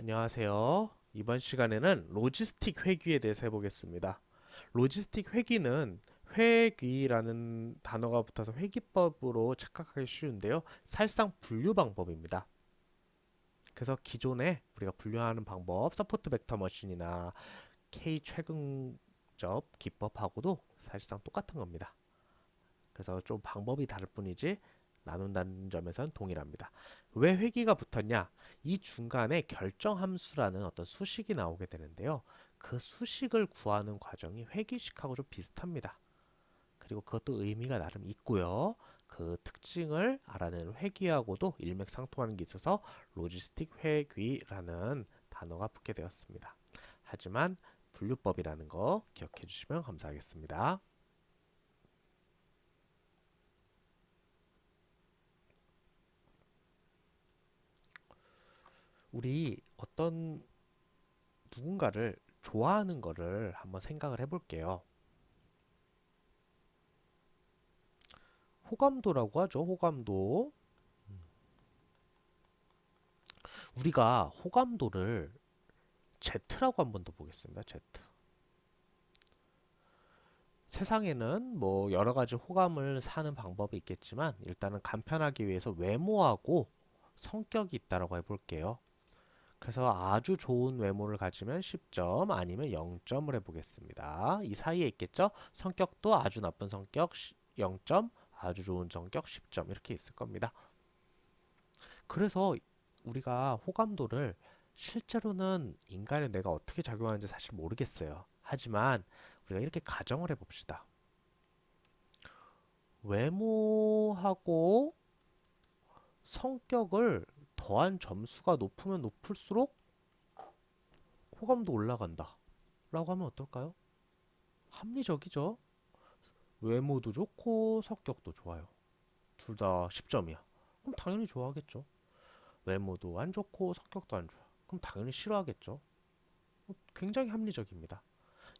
안녕하세요. 이번 시간에는 로지스틱 회귀에 대해서 해보겠습니다. 로지스틱 회귀는 회귀라는 단어가 붙어서 회귀법으로 착각하기 쉬운데요. 사실상 분류 방법입니다. 그래서 기존에 우리가 분류하는 방법, 서포트 벡터 머신이나 K 최근접 기법하고도 사실상 똑같은 겁니다. 그래서 좀 방법이 다를 뿐이지 나눈다는 점에서는 동일합니다. 왜 회귀가 붙었냐? 이 중간에 결정 함수라는 어떤 수식이 나오게 되는데요. 그 수식을 구하는 과정이 회귀식하고 좀 비슷합니다. 그리고 그것도 의미가 나름 있고요. 그 특징을 알아내는 회귀하고도 일맥상통하는 게 있어서 로지스틱 회귀라는 단어가 붙게 되었습니다. 하지만 분류법이라는 거 기억해 주시면 감사하겠습니다. 우리 어떤 누군가를 좋아하는 거를 한번 생각을 해볼게요. 호감도라고 하죠. 호감도. 우리가 호감도를 Z라고 한번 더 보겠습니다. Z. 세상에는 뭐 여러 가지 호감을 사는 방법이 있겠지만 일단은 간편하기 위해서 외모하고 성격이 있다라고 해볼게요. 그래서 아주 좋은 외모를 가지면 10점 아니면 0점을 해보겠습니다. 이 사이에 있겠죠? 성격도 아주 나쁜 성격 0점, 아주 좋은 성격 10점 이렇게 있을 겁니다. 그래서 우리가 호감도를 실제로는 인간의 뇌가 어떻게 작용하는지 사실 모르겠어요. 하지만 우리가 이렇게 가정을 해봅시다. 외모하고 성격을 더한 점수가 높으면 높을수록 호감도 올라간다. 라고 하면 어떨까요? 합리적이죠? 외모도 좋고 성격도 좋아요. 둘 다 10점이야. 그럼 당연히 좋아하겠죠. 외모도 안 좋고 성격도 안 좋아. 그럼 당연히 싫어하겠죠. 굉장히 합리적입니다.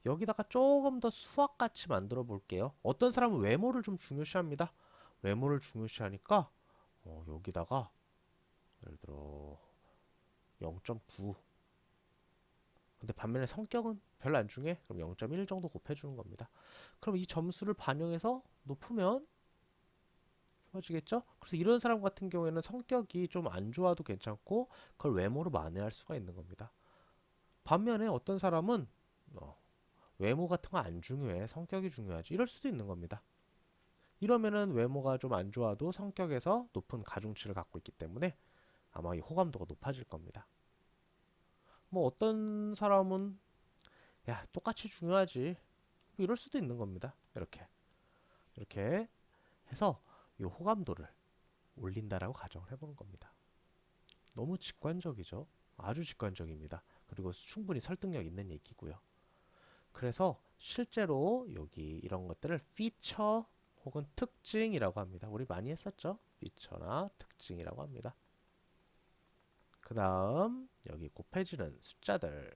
여기다가 조금 더 수학같이 만들어 볼게요. 어떤 사람은 외모를 좀 중요시합니다. 외모를 중요시하니까 여기다가 예를 들어 0.9. 근데 반면에 성격은 별로 안 중요해. 그럼 0.1 정도 곱해주는 겁니다. 그럼 이 점수를 반영해서 높으면 좋아지겠죠? 그래서 이런 사람 같은 경우에는 성격이 좀 안 좋아도 괜찮고 그걸 외모로 만회할 수가 있는 겁니다. 반면에 어떤 사람은 어, 외모 같은 거 안 중요해. 성격이 중요하지. 이럴 수도 있는 겁니다. 이러면은 외모가 좀 안 좋아도 성격에서 높은 가중치를 갖고 있기 때문에 아마 이 호감도가 높아질 겁니다. 뭐 어떤 사람은 야, 똑같이 중요하지. 뭐 이럴 수도 있는 겁니다. 이렇게 해서 이 호감도를 올린다라고 가정을 해보는 겁니다. 너무 직관적이죠. 아주 직관적입니다. 그리고 충분히 설득력 있는 얘기고요. 그래서 실제로 여기 이런 것들을 피처 혹은 특징이라고 합니다. 우리 많이 했었죠? 피처나 특징이라고 합니다. 그 다음 여기 곱해지는 숫자들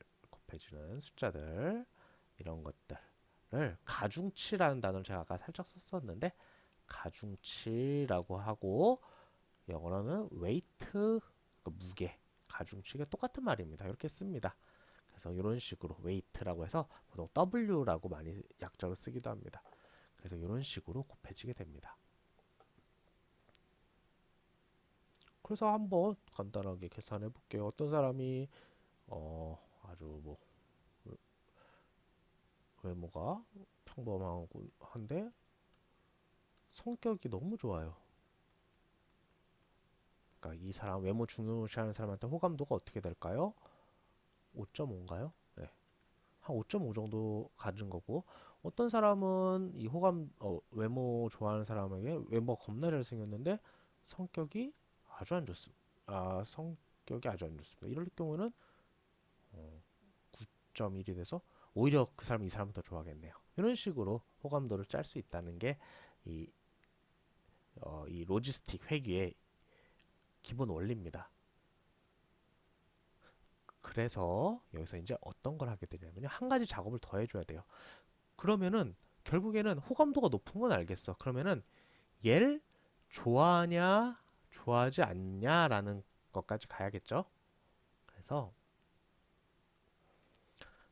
이런 것들을 가중치라는 단어를 제가 아까 살짝 썼었는데 가중치라고 하고 영어로는 weight, 그러니까 무게, 가중치가 똑같은 말입니다. 이렇게 씁니다. 그래서 이런 식으로 weight라고 해서 보통 W라고 많이 약자로 쓰기도 합니다. 그래서 이런 식으로 곱해지게 됩니다. 그래서 한번 간단하게 계산해 볼게요. 어떤 사람이 아주 뭐 외모가 평범하고 한데 성격이 너무 좋아요. 그러니까 이 사람 외모 중요시하는 사람한테 호감도가 어떻게 될까요? 5.5인가요? 네. 한 5.5 정도 가진 거고 어떤 사람은 이 외모 좋아하는 사람에게 외모가 겁나 잘생겼는데 성격이 아주 안 좋습니다. 성격이 아주 안 좋습니다. 이럴 경우는 9.1이 돼서 오히려 그 사람이 이 사람을 더 좋아하겠네요. 이런 식으로 호감도를 짤 수 있다는 게 이 이 로지스틱 회귀의 기본 원리입니다. 그래서 여기서 이제 어떤 걸 하게 되냐면요. 한 가지 작업을 더 해줘야 돼요. 그러면은 결국에는 호감도가 높은 건 알겠어. 그러면은 얘를 좋아하냐, 좋아하지 않냐라는 것까지 가야겠죠. 그래서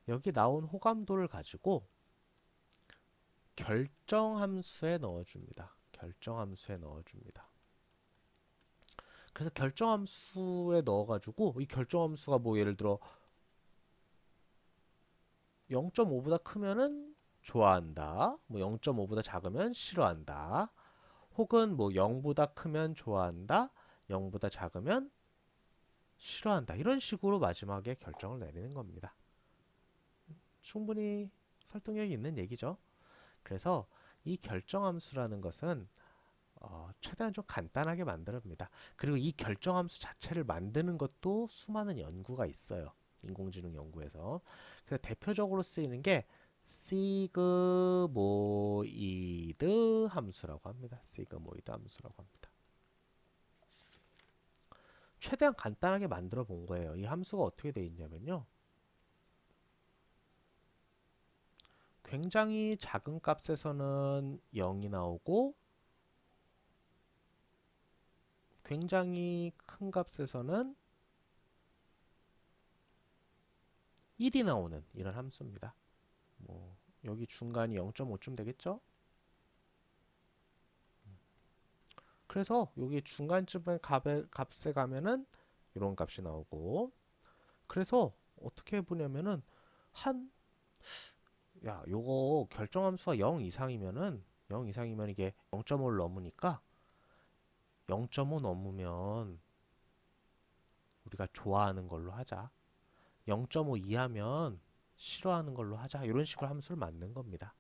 여기 나온 호감도를 가지고 결정함수에 넣어줍니다. 결정함수에 넣어줍니다. 그래서 결정함수에 넣어가지고 이 결정함수가 뭐 예를 들어 0.5보다 크면은 좋아한다. 뭐 0.5보다 작으면 싫어한다. 혹은 뭐 0보다 크면 좋아한다. 0보다 작으면 싫어한다. 이런 식으로 마지막에 결정을 내리는 겁니다. 충분히 설득력이 있는 얘기죠. 그래서 이 결정함수라는 것은 최대한 좀 간단하게 만듭니다. 그리고 이 결정함수 자체를 만드는 것도 수많은 연구가 있어요. 인공지능 연구에서. 그래서 대표적으로 쓰이는 게 시그모이드 함수라고 합니다. 시그모이드 함수라고 합니다. 최대한 간단하게 만들어 본 거예요. 이 함수가 어떻게 되어 있냐면요. 굉장히 작은 값에서는 0이 나오고 굉장히 큰 값에서는 1이 나오는 이런 함수입니다. 뭐 여기 중간이 0.5쯤 되겠죠? 그래서 여기 중간쯤에 값에 가면은 이런 값이 나오고 그래서 어떻게 해보냐면은 한 요거 결정함수가 0 이상이면은 0 이상이면 이게 0.5를 넘으니까 0.5 넘으면 우리가 좋아하는 걸로 하자. 0.5 이하면 싫어하는 걸로 하자. 이런 식으로 함수를 만든 겁니다.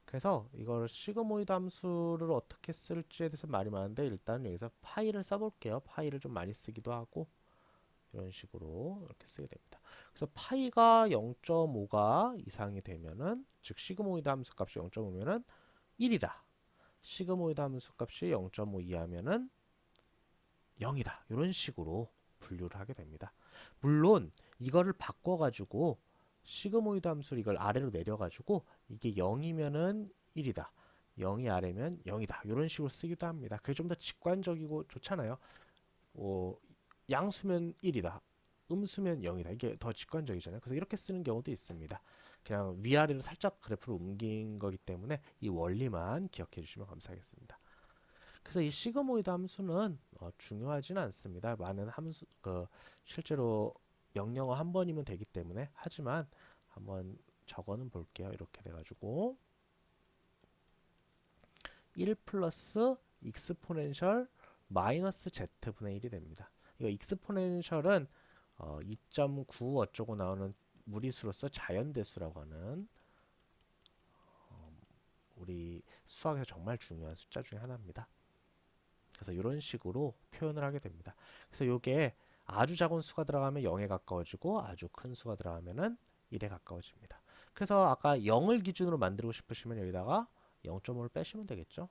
그래서 이걸 시그모이드 함수를 어떻게 쓸지에 대해서 말이 많은데 일단 여기서 파이를 써볼게요. 파이를 좀 많이 쓰기도 하고 이런 식으로 이렇게 쓰게 됩니다. 그래서 파이가 0.5가 이상이 되면은 즉 시그모이드 함수 값이 0.5면은 1이다. 시그모이드 함수 값이 0.5 이하면은 0이다. 이런 식으로 분류를 하게 됩니다. 물론 이거를 바꿔가지고 시그모이드 함수를 이걸 아래로 내려가지고 이게 0이면은 1이다. 0이 아래면 0이다. 이런 식으로 쓰기도 합니다. 그게 좀 더 직관적이고 좋잖아요. 양수면 1이다. 음수면 0이다. 이게 더 직관적이잖아요. 그래서 이렇게 쓰는 경우도 있습니다. 그냥 위아래로 살짝 그래프를 옮긴 거기 때문에 이 원리만 기억해 주시면 감사하겠습니다. 그래서 이 시그모이드 함수는 중요하지는 않습니다. 많은 함수 실제로 명령어 한 번이면 되기 때문에 하지만 한번 적어는 볼게요. 이렇게 돼가지고 1 플러스 익스포넨셜 마이너스 z분의 1이 됩니다. 이거 익스포넨셜은 2.9 어쩌고 나오는 무리수로서 자연대수라고 하는 우리 수학에서 정말 중요한 숫자 중에 하나입니다. 그래서 이런 식으로 표현을 하게 됩니다. 그래서 이게 아주 작은 수가 들어가면 0에 가까워지고 아주 큰 수가 들어가면은 1에 가까워집니다. 그래서 아까 0을 기준으로 만들고 싶으시면 여기다가 0.5를 빼시면 되겠죠.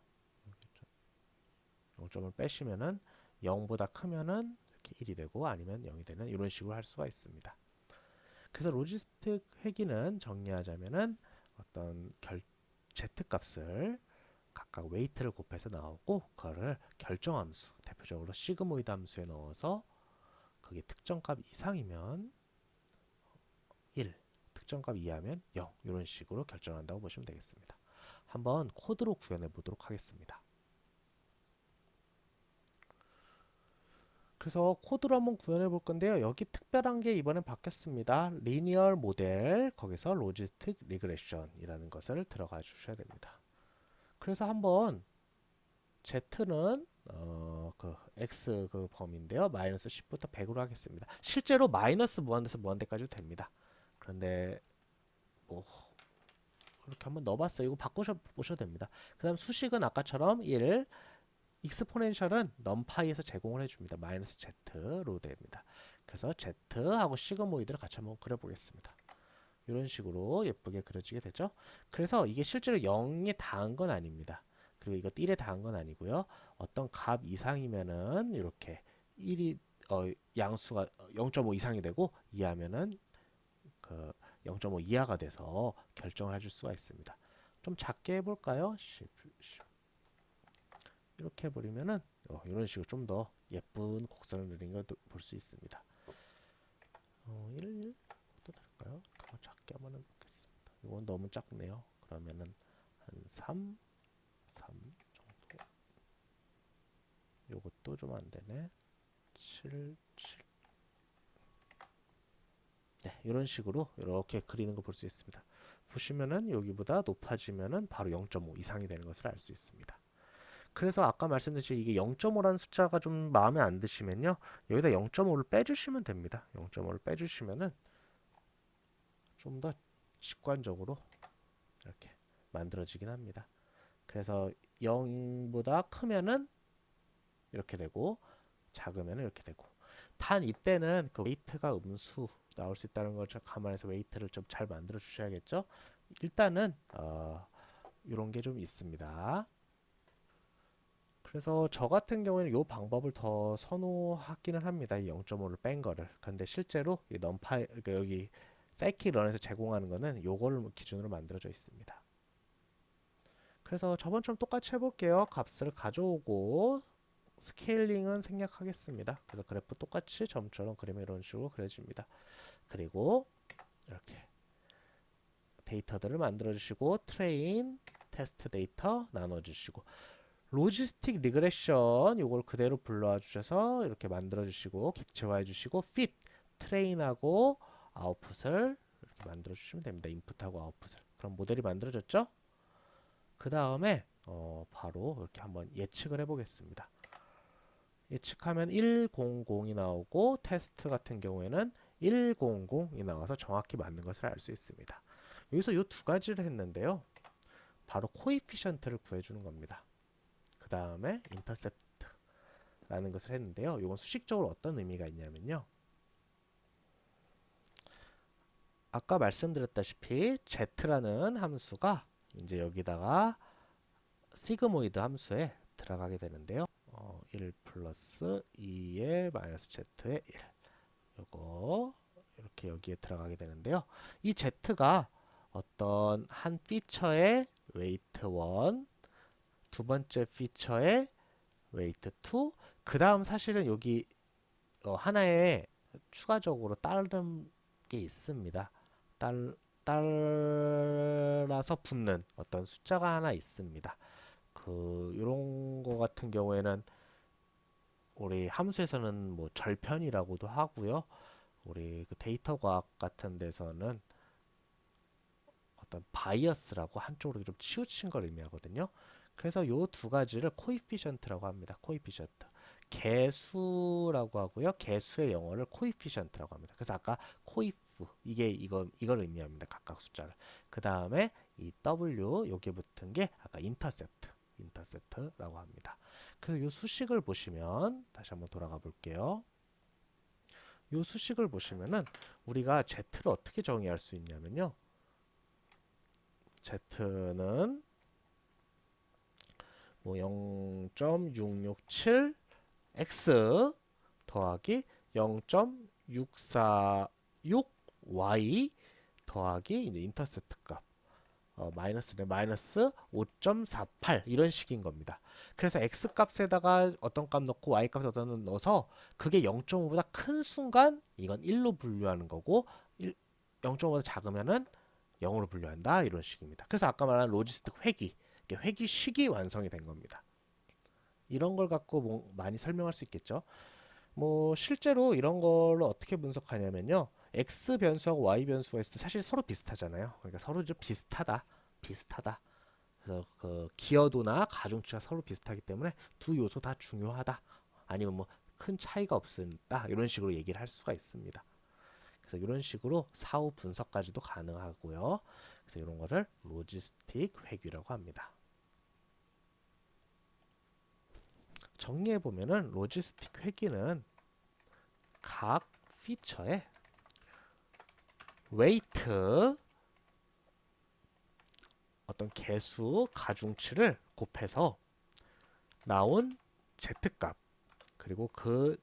0.5를 빼시면은 0보다 크면은 이렇게 1이 되고 아니면 0이 되는 이런 식으로 할 수가 있습니다. 그래서 로지스틱 회귀는 정리하자면은 어떤 z 값을 각각 웨이트를 곱해서 나오고 그거를 결정함수 대표적으로 시그모이드 함수에 넣어서 그게 특정값 이상이면 1, 특정값 이하면 0 이런 식으로 결정한다고 보시면 되겠습니다. 한번 코드로 구현해 보도록 하겠습니다. 그래서 코드로 한번 구현해 볼 건데요. 여기 특별한 게 이번엔 바뀌었습니다. 리니얼 모델 거기서 로지스틱 리그레션이라는 것을 들어가 주셔야 됩니다. 그래서 한번 z는 그 x 그 범위인데요. 마이너스 10부터 100으로 하겠습니다. 실제로 마이너스 무한대에서 무한대까지도 됩니다. 그런데 뭐 그렇게 한번 넣어봤어요. 이거 바꾸셔보셔도 됩니다. 그 다음 수식은 아까처럼 1, 익스포넨셜은 넘파이에서 제공을 해줍니다. 마이너스 z로 됩니다. 그래서 z하고 시그모이드를 같이 한번 그려보겠습니다. 이런 식으로 예쁘게 그려지게 되죠. 그래서 이게 실제로 0에 닿은 건 아닙니다. 그리고 이것도 1에 닿은 건 아니고요. 어떤 값 이상이면은 이렇게 1이 양수가 0.5 이상이 되고 이하면은 그 0.5 이하가 돼서 결정을 해줄 수가 있습니다. 좀 작게 해볼까요? 10. 이렇게 해버리면은 이런 식으로 좀 더 예쁜 곡선을 그리는 걸 볼 수 있습니다. 1, 또 다를까요? 이건 너무 작네요. 그러면은 한 3 정도. 요것도 좀 안 되네. 7 네, 이런 식으로 이렇게 그리는 걸 볼 수 있습니다. 보시면은 여기보다 높아지면은 바로 0.5 이상이 되는 것을 알 수 있습니다. 그래서 아까 말씀드린 이게 0.5라는 숫자가 좀 마음에 안 드시면요. 여기다 0.5를 빼주시면 됩니다. 0.5를 빼주시면은 좀 더 직관적으로 이렇게 만들어지긴 합니다. 그래서 0보다 크면은 이렇게 되고 작으면은 이렇게 되고 단 이때는 그 웨이트가 음수 나올 수 있다는 걸 감안해서 웨이트를 좀 잘 만들어 주셔야겠죠. 일단은 이런 게 좀 있습니다. 그래서 저 같은 경우에는 이 방법을 더 선호하기는 합니다. 이 0.5를 뺀 거를. 그런데 실제로 이 넘파이 그러니까 여기 사이킥런에서 제공하는 거는 요거를 기준으로 만들어져 있습니다. 그래서 저번처럼 똑같이 해볼게요. 값을 가져오고 스케일링은 생략하겠습니다. 그래서 그래프 똑같이 점처럼 그리면 이런 식으로 그려집니다. 그리고 이렇게 데이터들을 만들어 주시고 트레인, 테스트 데이터 나눠 주시고 로지스틱 리그레션 요걸 그대로 불러와 주셔서 이렇게 만들어 주시고 객체화해 주시고 fit 트레인하고 아웃풋을 이렇게 만들어 주시면 됩니다. 인풋하고 아웃풋을. 그럼 모델이 만들어졌죠? 그 다음에 바로 이렇게 한번 예측을 해보겠습니다. 예측하면 100이 나오고 테스트 같은 경우에는 100이 나와서 정확히 맞는 것을 알 수 있습니다. 여기서 이 두 가지를 했는데요. 바로 코이피션트를 구해주는 겁니다. 그 다음에 인터셉트라는 것을 했는데요. 이건 수식적으로 어떤 의미가 있냐면요. 아까 말씀드렸다시피 z라는 함수가 이제 여기다가 시그모이드 함수에 들어가게 되는데요. 1 플러스 2의 마이너스 z의 1 요거 이렇게 여기에 들어가게 되는데요. 이 z가 어떤 한 피처의 웨이트 1, 두 번째 피처의 웨이트 2, 그 다음 사실은 여기 하나의 추가적으로 다른 게 있습니다. 따라서 붙는 어떤 숫자가 하나 있습니다. 이런 거 같은 경우에는 우리 함수에서는 뭐 절편이라고도 하고요. 우리 그 데이터 과학 같은 데서는 어떤 바이어스라고 한쪽으로 좀 치우친 걸 의미하거든요. 그래서 요 두 가지를 코이피션트라고 합니다. 코이피션트. 개수라고 하고요. 개수의 영어를 코이피션트라고 합니다. 그래서 아까 코이프 이걸 의미합니다. 각각 숫자를. 그 다음에 이 W 여기에 붙은 게 아까 인터셉트라고 합니다. 그래서 요 수식을 보시면 다시 한번 돌아가 볼게요. 요 수식을 보시면은 우리가 Z를 어떻게 정의할 수 있냐면요. Z는 뭐 0.667x 더하기 0.646y 더하기 이제 인터셉트 값 마이너스 5.48 이런 식인 겁니다. 그래서 x 값에다가 어떤 값 넣고 y 값에 어떤 값 넣어서 그게 0.5보다 큰 순간 이건 1로 분류하는 거고 0.5보다 작으면은 0으로 분류한다 이런 식입니다. 그래서 아까 말한 로지스틱 회귀식이 완성이 된 겁니다. 이런 걸 갖고 뭐 많이 설명할 수 있겠죠. 뭐 실제로 이런 걸 어떻게 분석하냐면요. x 변수하고 y 변수가 있을 때 사실 서로 비슷하잖아요. 그러니까 서로 좀 비슷하다. 그래서 그 기여도나 가중치가 서로 비슷하기 때문에 두 요소 다 중요하다. 아니면 뭐 큰 차이가 없다. 이런 식으로 얘기를 할 수가 있습니다. 그래서 이런 식으로 사후 분석까지도 가능하고요. 그래서 이런 거를 로지스틱 회귀라고 합니다. 정리해 보면은 로지스틱 회귀는 각 피처의 웨이트 어떤 개수 가중치를 곱해서 나온 z값 그리고 그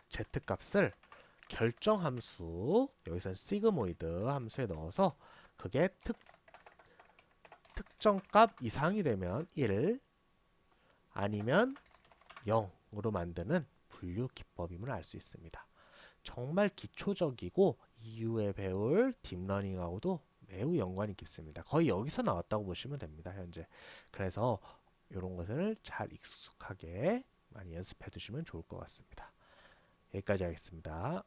z값을 결정함수 여기서는 시그모이드 함수에 넣어서 그게 특정값 이상이 되면 1 아니면 0으로 만드는 분류 기법임을 알 수 있습니다. 정말 기초적이고 이후에 배울 딥러닝하고도 매우 연관이 깊습니다. 거의 여기서 나왔다고 보시면 됩니다. 현재. 그래서 이런 것을 잘 익숙하게 많이 연습해 두시면 좋을 것 같습니다. 여기까지 하겠습니다.